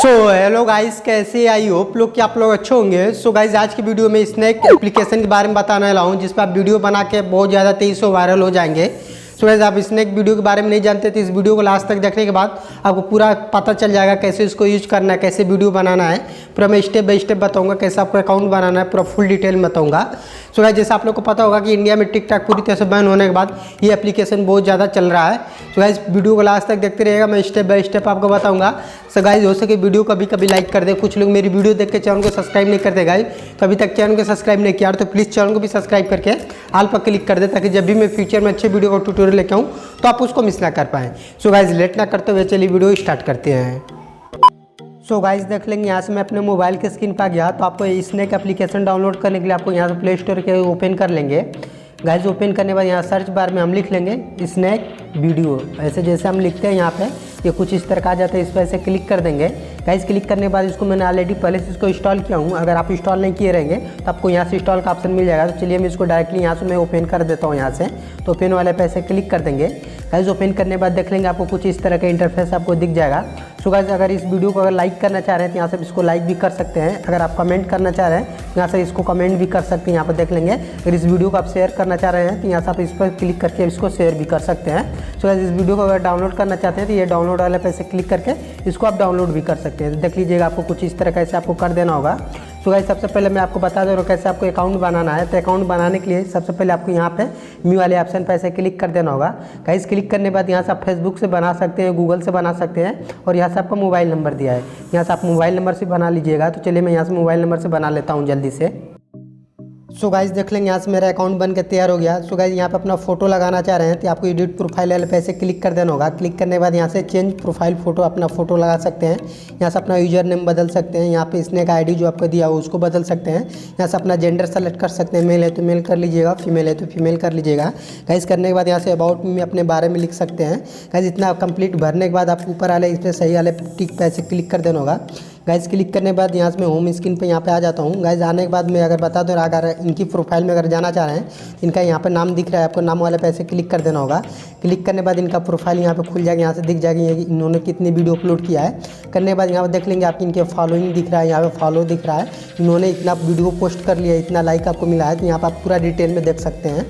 Hello guys, कैसे I hope लोग कि आप लोग अच्छे होंगे। सो गाइस, आज की वीडियो में स्नैक एप्लीकेशन के बारे में बताने वाला हूँ जिस पर आप वीडियो बना के बहुत ज़्यादा तेज़ी से वायरल हो जाएंगे। सो गाइस, आप स्नैक वीडियो के बारे में नहीं जानते तो इस वीडियो को लास्ट तक देखने के बाद आपको पूरा पता चल जाएगा कैसे इसको यूज करना है, कैसे वीडियो बनाना है। पूरा मैं स्टेप बाय स्टेप बताऊंगा कैसे आपको अकाउंट बनाना है, पूरा फुल डिटेल में बताऊंगा। सो गाइस, जैसे आप लोग को पता होगा कि इंडिया में टिकटॉक पूरी तरह से बैन होने के बाद ये एप्लीकेशन बहुत ज़्यादा चल रहा है। सो गाइस, वीडियो को लास्ट तक देखते रहिएगा, मैं स्टेप बाय स्टेप आपको बताऊंगा। सो गाइस, हो सके वीडियो कभी कभी लाइक कर दे। कुछ लोग मेरी वीडियो देख के चैनल को सब्सक्राइब नहीं करते गाइस, तो अभी तक चैनल को सब्सक्राइब नहीं किया तो प्लीज़ चैनल को भी सब्सक्राइब करके ऑल पर क्लिक कर दे, ताकि जब भी मैं फ्यूचर में अच्छे वीडियो का ट्यूटोरियल लेके आऊँ तो आप उसको मिस ना कर पाएँ। सो गाइस, लेट ना करते हुए चलिए वीडियो स्टार्ट करते हैं। सो गाइस, देख लेंगे यहाँ से मैं अपने मोबाइल के स्क्रीन पर गया तो आपको स्नैक एप्लीकेशन डाउनलोड करने के लिए आपको यहाँ से प्ले स्टोर के ओपन कर लेंगे। गाइस, ओपन करने के बाद यहाँ सर्च बार में हम लिख लेंगे स्नैक वीडियो। ऐसे जैसे हम लिखते हैं यहाँ पे ये कुछ इस तरह का आ जाता है, इस पर ऐसे क्लिक कर देंगे। गाइस, क्लिक करने के बाद इसको मैंने ऑलरेडी पहले से इसको इंस्टॉल किया हूँ। अगर आप इंस्टॉल नहीं किए रहेंगे तो आपको यहाँ से इंस्टॉल का ऑप्शन मिल जाएगा। तो चलिए मैं इसको डायरेक्टली यहाँ से मैं ओपन कर देता हूँ यहाँ से। तो ओपन वाले पे ऐसे क्लिक कर देंगे। गाइस, ओपन करने के बाद देख लेंगे आपको कुछ इस तरह का इंटरफेस आपको दिख जाएगा। सो गाइस, अगर इस वीडियो को अगर लाइक करना चाह रहे हैं तो यहाँ से इसको लाइक भी कर सकते हैं। अगर आप कमेंट करना चाह रहे हैं तो यहाँ से इसको कमेंट भी कर सकते हैं। यहाँ पर देख लेंगे अगर इस वीडियो को आप शेयर करना चाह रहे हैं तो यहाँ से आप इस पर क्लिक करके इसको शेयर भी कर सकते हैं। सो गाइस, इस वीडियो को अगर डाउनलोड करना चाहते हैं तो ये डाउनलोड वाले पे से क्लिक करके इसको आप डाउनलोड भी कर सकते हैं। तो देख लीजिएगा आपको कुछ इस तरह कैसे आपको कर देना होगा। सो गाइस, सबसे पहले मैं आपको बता दे रहा हूँ कैसे आपको अकाउंट बनाना है। तो अकाउंट बनाने के लिए सबसे पहले आपको यहाँ पे न्यू वाले ऑप्शन पे ऐसे क्लिक कर देना होगा। गाइस, क्लिक करने के बाद यहाँ से आप फेसबुक से बना सकते हैं, गूगल से बना सकते हैं, और यहाँ से आपका मोबाइल नंबर दिया है, यहाँ से आप मोबाइल नंबर से बना लीजिएगा। तो चलिए मैं यहाँ से मोबाइल नंबर से बना लेता हूँ जल्दी से। सो गाइस, देख लेंगे यहाँ से मेरा अकाउंट बन के तैयार हो गया। सो गाइस, यहाँ पे अपना फोटो लगाना चाह रहे हैं तो आपको एडिट प्रोफाइल वाले पे ऐसे क्लिक कर देना होगा। क्लिक करने के बाद यहाँ से चेंज प्रोफाइल फोटो अपना फोटो लगा सकते हैं। यहाँ से अपना यूजर नेम बदल सकते हैं। यहाँ पे स्नैक आईडी जो आपको दिया हो उसको बदल सकते हैं। यहाँ से अपना जेंडर सेलेक्ट कर सकते हैं, मेल है तो मेल कर लीजिएगा, फीमेल है तो फीमेल कर लीजिएगा। गाइस, करने के बाद यहाँ से अबाउट में अपने बारे में लिख सकते हैं। गाइस, इतना कंप्लीट भरने के बाद आपको ऊपर वाले इस पर सही वाले टिक पे ऐसे क्लिक कर देना होगा। गाइस, क्लिक करने के बाद यहाँ से मैं होम स्क्रीन पे यहाँ पे आ जाता हूँ। गाइस, आने के बाद मैं अगर बता दूँ अगर इनकी प्रोफाइल में अगर जाना चाह रहे हैं, इनका यहाँ पे नाम दिख रहा है, आपको नाम वाले पे ऐसे क्लिक कर देना होगा। क्लिक करने के बाद इनका प्रोफाइल यहाँ पे खुल जाएगा, यहाँ से दिख जाएगी इन्होंने कितनी वीडियो अपलोड किया है। करने के बाद यहाँ पर देख लेंगे आपकी इनके फॉलोइंग दिख रहा है, यहाँ पे फॉलो दिख रहा है, इन्होंने इतना वीडियो पोस्ट कर लिया, इतना लाइक आपको मिला है। तो यहाँ पर आप पूरा डिटेल में देख सकते हैं।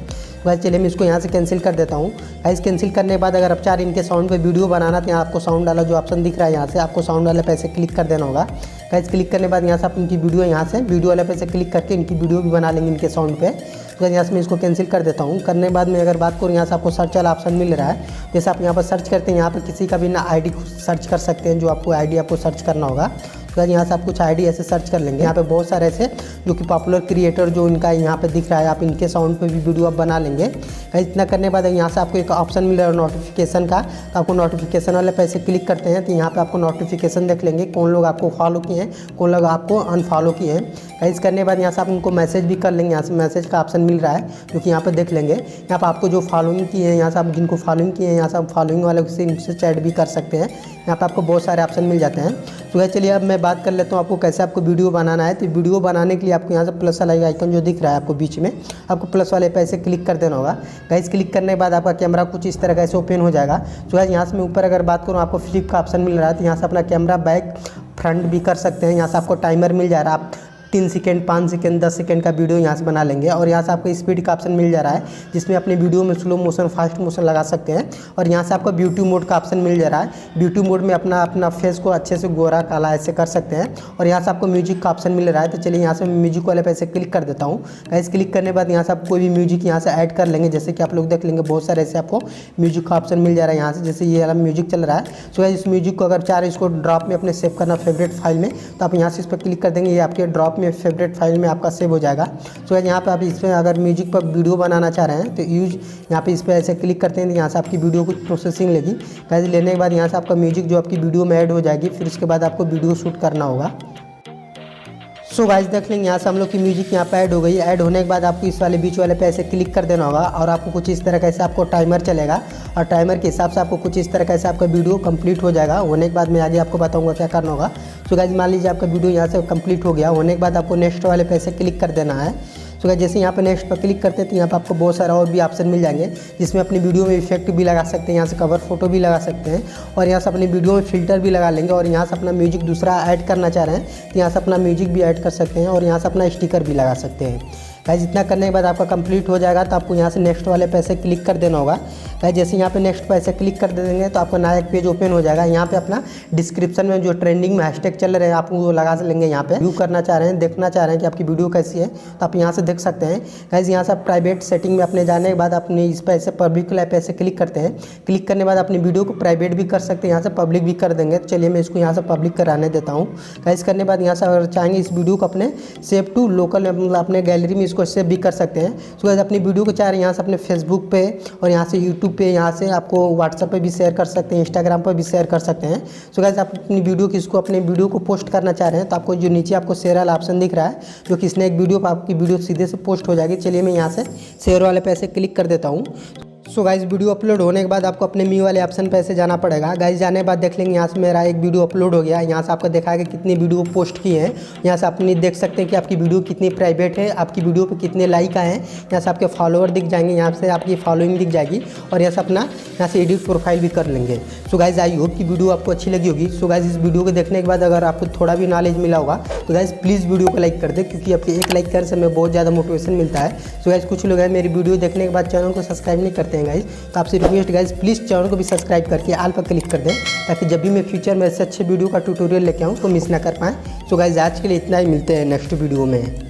बस चलिए मैं इसको यहाँ से कैंसिल कर देता हूँ। गाइस, कैंसिल करने के बाद अगर आप चाह रहे इनके साउंड पे वीडियो बनाना तो यहाँ आपको साउंड वाला जो ऑप्शन दिख रहा है, यहाँ से आपको साउंड वाले पे ऐसे क्लिक कर देना होगा। गाइस, क्लिक करने के बाद यहाँ से आप इनकी वीडियो यहाँ से वीडियो वाले पे से क्लिक करके इनकी वीडियो भी बना लेंगे इनके साउंड पे। तो यहाँ से मैं इसको कैंसिल कर देता हूँ। करने के बाद मैं अगर बात करूँ यहाँ से आपको सर्च वाला ऑप्शन मिल रहा है, जैसे आप यहाँ पर सर्च करते हैं यहाँ पर किसी का भी ना आईडी सर्च कर सकते हैं, जो आपको आईडी आपको सर्च करना होगा। तो यहाँ से आप कुछ आईडी ऐसे सर्च कर लेंगे। यहाँ पे बहुत सारे ऐसे जो कि पॉपुलर क्रिएटर जो इनका यहाँ पे दिख रहा है, आप इनके साउंड पे भी वीडियो आप बना लेंगे। इतना करने के बाद यहाँ से आपको एक ऑप्शन मिल रहा है नोटिफिकेशन का, तो आपको नोटिफिकेशन वाले पे ऐसे क्लिक करते हैं तो यहाँ पे आपको नोटिफिकेशन देख लेंगे कौन लोग आपको फॉलो किए हैं, कौन लोग आपको अनफॉलो किए हैं। गाइस, करने के बाद यहाँ से आप उनको मैसेज भी कर लेंगे। यहाँ से मैसेज का ऑप्शन मिल रहा है जो कि यहाँ पे देख लेंगे। यहाँ पर आपको जो फॉलोइंग की है, यहाँ से आप जिनको फॉलोइंग किए हैं यहाँ से आप फॉलोइंग वाले से इनसे चैट भी कर सकते हैं। यहाँ पे आपको बहुत सारे ऑप्शन मिल जाते हैं। तो गाइस, चलिए अब मैं बात कर लेता हूँ आपको कैसे आपको वीडियो बनाना है। तो वीडियो बनाने के लिए आपको यहाँ से प्लस वाला आइकन जो दिख रहा है आपको बीच में, आपको प्लस वाले पे ऐसे क्लिक कर देना होगा। गाइस, क्लिक करने के बाद आपका कैमरा कुछ इस तरह का ऐसे ओपन हो जाएगा। तो गाइस, यहाँ से मैं ऊपर अगर बात करूँ आपको फ्लिप का ऑप्शन मिल रहा है, तो यहाँ से अपना कैमरा बैक फ्रंट भी कर सकते हैं। यहाँ से आपको टाइमर मिल जा रहा है, आप 3 सेकेंड 5 सेकेंड 10 सेकेंड का वीडियो यहाँ से बना लेंगे। और यहाँ से आपको स्पीड का ऑप्शन मिल जा रहा है, जिसमें अपने वीडियो में स्लो मोशन फास्ट मोशन लगा सकते हैं। और यहाँ से आपको ब्यूटी मोड का ऑप्शन मिल जा रहा है, ब्यूटी मोड में अपना फेस को अच्छे से गोरा काला ऐसे कर सकते हैं। और यहाँ से आपको म्यूजिक का ऑप्शन मिल रहा है। तो चलिए यहाँ से म्यूजिक वाले पे ऐसे क्लिक कर देता हूँ। गाइस, क्लिक करने के बाद यहाँ से आप कोई भी म्यूजिक यहाँ से ऐड कर लेंगे। जैसे कि आप लोग देख लेंगे बहुत सारे ऐसे आपको म्यूजिक का ऑप्शन मिल जा रहा है यहाँ से, जैसे ये वाला म्यूजिक चल रहा है। सो गाइस, इस म्यूजिक को अगर चाह रहे इसको ड्रॉप में अपने सेव करना फेवरेट फाइल में, तो आप यहाँ से इस पर क्लिक कर देंगे, ये आपके ड्रॉप में फेवरेट फाइल में आपका सेव हो जाएगा। सो यहाँ पे आप इसमें अगर म्यूजिक पर वीडियो बनाना चाह रहे हैं तो यूज यहाँ पे इस पर ऐसे क्लिक करते हैं तो यहाँ से आपकी वीडियो कुछ प्रोसेसिंग लेगी। गाइस, लेने के बाद यहाँ से आपका म्यूजिक जो आपकी वीडियो में ऐड हो जाएगी, फिर उसके बाद आपको वीडियो शूट करना होगा। सो गाइस, देख लेंगे यहाँ से हम लोग की म्यूजिक यहाँ पे ऐड हो गई। ऐड होने के बाद आपको इस वाले बीच वाले पे ऐसे क्लिक कर देना होगा और आपको कुछ इस तरह कैसे आपको टाइमर चलेगा और टाइमर के हिसाब से आपको कुछ इस तरह कैसे आपका वीडियो कंप्लीट हो जाएगा। होने के बाद मैं आगे आपको बताऊंगा क्या करना होगा। सो गाइस, मान लीजिए आपका वीडियो यहाँ से कंप्लीट हो गया। होने के बाद आपको नेक्स्ट वाले पे ऐसे क्लिक कर देना है। सो गाइस जैसे यहाँ पे नेक्स्ट पर क्लिक करते हैं तो यहाँ पे आपको बहुत सारा और भी ऑप्शन मिल जाएंगे, जिसमें अपनी वीडियो में इफेक्ट भी लगा सकते हैं, यहाँ से कवर फोटो भी लगा सकते हैं और यहाँ से अपनी वीडियो में फिल्टर भी लगा लेंगे। और यहाँ से अपना म्यूजिक दूसरा ऐड करना चाह रहे हैं तो यहाँ से अपना म्यूजिक भी ऐड कर सकते हैं और यहाँ से अपना स्टिकर भी लगा सकते हैं। गाइस इतना करने के बाद आपका कंप्लीट हो जाएगा तो आपको यहाँ से नेक्स्ट वाले पैसे क्लिक कर देना होगा। गाइस जैसे यहाँ पे नेक्स्ट पैसे क्लिक कर देंगे तो आपका नया एक पेज ओपन हो जाएगा। यहाँ पे अपना डिस्क्रिप्शन में जो ट्रेंडिंग में हैशटैग चल रहे हैं आप वो लगा लेंगे। यहाँ पे व्यू करना चाह रहे हैं, देखना चाह रहे हैं कि आपकी वीडियो कैसी है तो आप यहाँ से देख सकते हैं। गाइस यहाँ से आप प्राइवेट सेटिंग में अपने जाने के बाद अपने इस पैसे पब्लिक वाले पैसे क्लिक करते हैं। क्लिक करने के बाद अपनी वीडियो को प्राइवेट भी कर सकते हैं, यहाँ से पब्लिक भी कर देंगे। चलिए मैं इसको यहाँ से पब्लिक कराने देता हूँ। गाइस करने के बाद यहाँ से अगर चाहेंगे इस वीडियो को अपने सेव टू लोकल मतलब अपने गैलरी में इसको सेव भी कर सकते हैं। सो गाइस अपनी वीडियो को चाह रहे हैं यहाँ से अपने फेसबुक पे और यहाँ से यूट्यूब पे, यहाँ से आपको व्हाट्सएप पे भी शेयर कर सकते हैं, इंस्टाग्राम पर भी शेयर कर सकते हैं। सो गाइस आप अपनी वीडियो किसको अपने वीडियो को पोस्ट करना चाह रहे हैं तो आपको जो नीचे आपको शेयर वाला ऑप्शन दिख रहा है, जो किसने एक वीडियो पर आपकी वीडियो सीधे से पोस्ट हो जाएगी। चलिए मैं यहाँ से शेयर वाले पैसे क्लिक कर देता हूँ। सो गाइस वीडियो अपलोड होने के बाद आपको अपने मी वाले ऑप्शन पे ऐसे जाना पड़ेगा। गाइस जाने के बाद देख लेंगे यहाँ से मेरा एक वीडियो अपलोड हो गया। यहाँ से आपको दिखाएगा कितनी वीडियो पोस्ट की है। यहाँ से अपनी देख सकते हैं कि आपकी वीडियो कितनी प्राइवेट है, आपकी वीडियो पे कितने लाइक आए हैं। यहाँ से आपके फॉलोअर दिख जाएंगे, यहाँ से आपकी फॉलोइंग दिख जाएगी और यहाँ से अपना यहाँ से एडिट प्रोफाइल भी कर लेंगे। सो गाइस आई होप कि वीडियो आपको अच्छी लगी होगी। सो गाइस इस वीडियो को देखने के बाद अगर आपको थोड़ा भी नॉलेज मिला होगा तो गाइस प्लीज़ वीडियो को लाइक कर दे, क्योंकि आपके एक लाइक करने से हमें बहुत ज़्यादा मोटिवेशन मिलता है। सो गाइस कुछ लोग हैं मेरी वीडियो देखने के बाद चैनल को सब्सक्राइब नहीं करते हैं गाइस, तो आपसे रिक्वेस्ट गाइस प्लीज़ चैनल को भी सब्सक्राइब करके ऑल पर क्लिक कर दें, ताकि जब भी मैं फ्यूचर में ऐसे अच्छे वीडियो का ट्यूटोरियल लेके आऊँ तो मिस ना कर पाएँ। सो गाइस आज के लिए इतना ही, मिलते हैं नेक्स्ट वीडियो में।